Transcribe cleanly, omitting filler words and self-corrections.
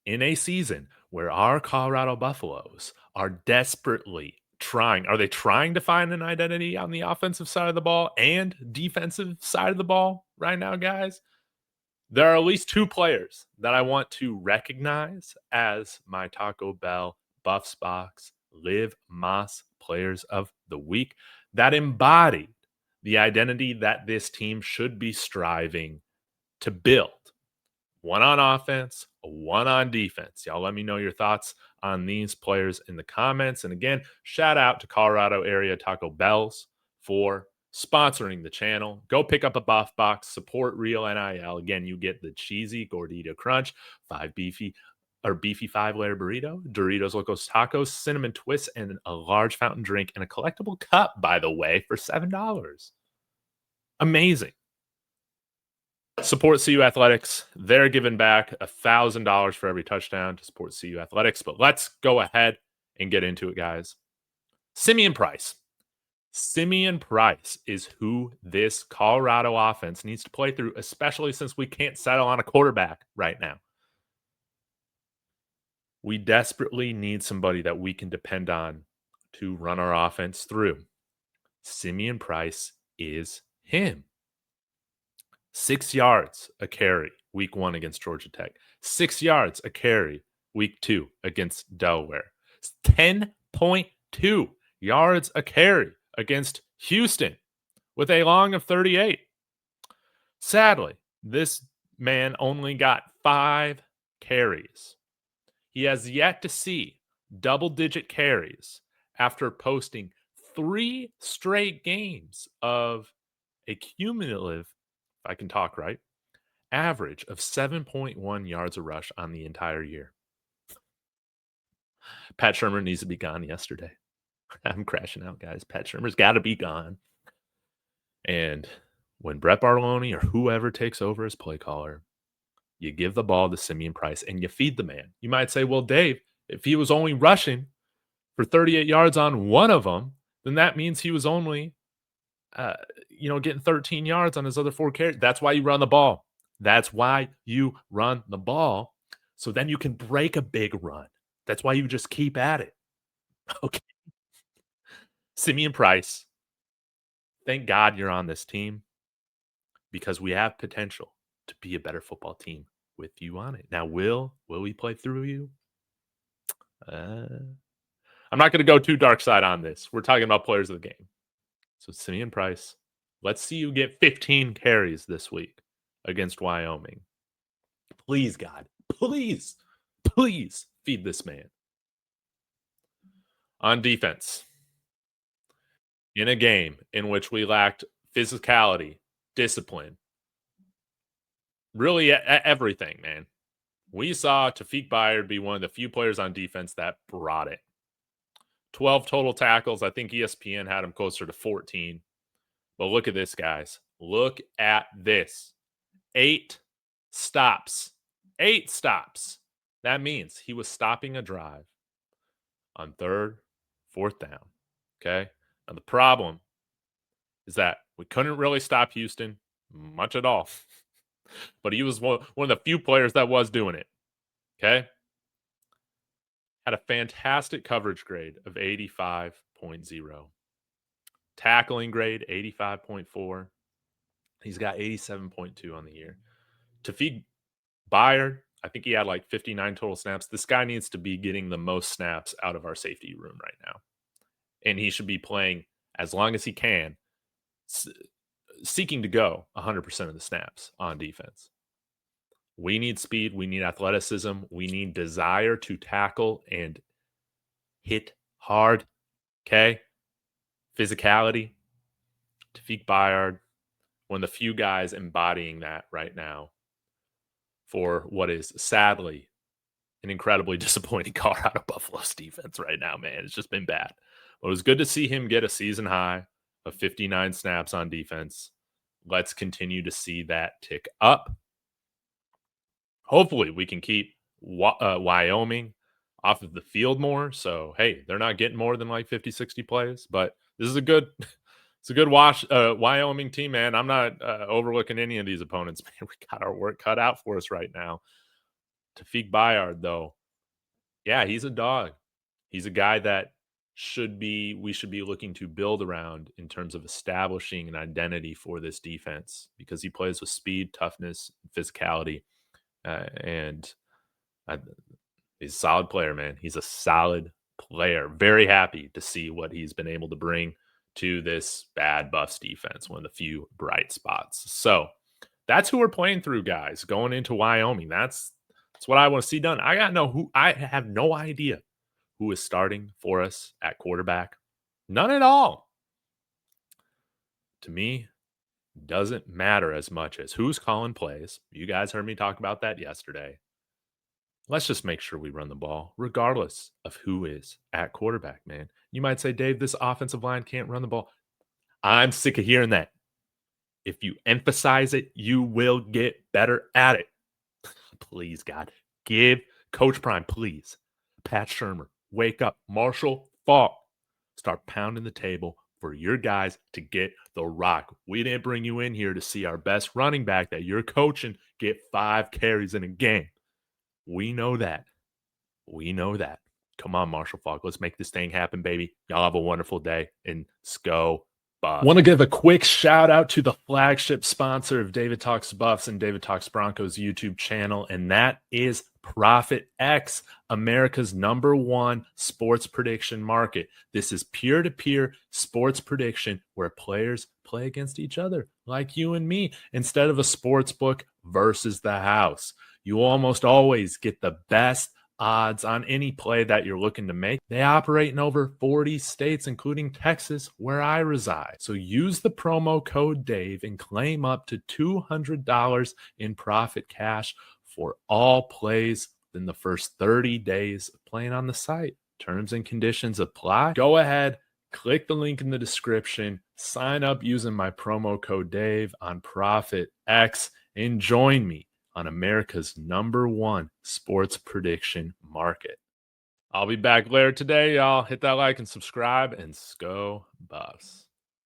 in a season where our Colorado Buffaloes are desperately trying. Are they trying to find an identity on the offensive side of the ball and defensive side of the ball right now, guys? There are at least two players that I want to recognize as my Taco Bell Buffs Box Live Moss Players of the Week that embodied the identity that this team should be striving to build. One on offense, one on defense. Y'all let me know your thoughts on these players in the comments. And again, shout out to Colorado area Taco Bells for sponsoring the channel. Go pick up a buff box, support Real NIL. Again, you get the cheesy gordita crunch, beefy 5-layer burrito, Doritos Locos Tacos, cinnamon twists, and a large fountain drink and a collectible cup, by the way, for $7. Amazing. Support CU Athletics. They're giving back $1,000 for every touchdown to support CU Athletics. But let's go ahead and get into it, guys. Simeon Price. Simeon Price is who this Colorado offense needs to play through, especially since we can't settle on a quarterback right now. We desperately need somebody that we can depend on to run our offense through. Simeon Price is him. 6 yards a carry week 1 against Georgia Tech. 6 yards a carry week 2 against Delaware. 10.2 yards a carry against Houston with a long of 38. Sadly, this man only got 5 carries. He has yet to see double-digit carries after posting 3 straight games of a cumulative, if I can talk right, average of 7.1 yards a rush on the entire year. Pat Shurmur needs to be gone yesterday. I'm crashing out, guys. Pat Shurmur's got to be gone. And when Brett Barloni or whoever takes over as play caller, you give the ball to Simeon Price and you feed the man. You might say, well, Dave, if he was only rushing for 38 yards on one of them, then that means he was only getting 13 yards on his other 4 carries. That's why you run the ball. That's why you run the ball. So then you can break a big run. That's why you just keep at it. Okay. Simeon Price, thank God you're on this team because we have potential to be a better football team with you on it. Now, will we play through you? I'm not going to go too dark side on this. We're talking about players of the game. So Simeon Price, let's see you get 15 carries this week against Wyoming. Please, God, please feed this man. On defense, in a game in which we lacked physicality, discipline, really everything, man. We saw Tawfiq Byard be one of the few players on defense that brought it. 12 total tackles. I think ESPN had him closer to 14. But look at this, guys. Look at this. 8 stops. 8 stops. That means he was stopping a drive on 3rd, 4th down. Okay? Now, the problem is that we couldn't really stop Houston much at all. But he was one of the few players that was doing it. Okay? Had a fantastic coverage grade of 85.0. Tackling grade, 85.4. He's got 87.2 on the year. Tawfiq Byard, I think he had like 59 total snaps. This guy needs to be getting the most snaps out of our safety room right now. And he should be playing as long as he can, seeking to go 100% of the snaps on defense. We need speed. We need athleticism. We need desire to tackle and hit hard. Okay? Physicality. Tawfiq Byard, one of the few guys embodying that right now for what is sadly an incredibly disappointing Colorado Buffaloes defense right now, man. It's just been bad. But it was good to see him get a season high of 59 snaps on defense. Let's continue to see that tick up. Hopefully we can keep Wyoming off of the field more. So, hey, they're not getting more than like 50, 60 plays. But this is a good Wyoming team, man. I'm not overlooking any of these opponents, man. We got our work cut out for us right now. Tawfiq Byard, though, yeah, he's a dog. He's a guy that we should be looking to build around in terms of establishing an identity for this defense because he plays with speed, toughness, physicality, and I, he's a solid player, man. He's a solid player. Very happy to see what he's been able to bring to this bad Buffs defense, one of the few bright spots. So that's who we're playing through, guys, going into Wyoming. That's what I want to see done. I have no idea who is starting for us at quarterback. None at all. To me, doesn't matter as much as who's calling plays. You guys heard me talk about that yesterday. Let's just make sure we run the ball, regardless of who is at quarterback, man. You might say, Dave, this offensive line can't run the ball. I'm sick of hearing that. If you emphasize it, you will get better at it. Please, God, give Coach Prime, please. Pat Shermer, wake up. Marshall Faulk, start pounding the table for your guys to get the rock. We didn't bring you in here to see our best running back that you're coaching get 5 carries in a game. We know that. We know that. Come on, Marshall Faulk. Let's make this thing happen, baby. Y'all have a wonderful day, and Sco Buff. Want to give a quick shout out to the flagship sponsor of David Talks Buffs and David Talks Broncos YouTube channel, and that is Profit X, America's #1 sports prediction market. This is peer-to-peer sports prediction where players play against each other, like you and me, instead of a sports book versus the house. You almost always get the best odds on any play that you're looking to make. They operate in over 40 states, including Texas, where I reside. So use the promo code Dave and claim up to $200 in profit cash for all plays in the first 30 days of playing on the site. Terms and conditions apply. Go ahead, click the link in the description, sign up using my promo code Dave on Profit X, and join me on America's #1 sports prediction market. I'll be back later today, y'all. Hit that like and subscribe, and Sco Buffs.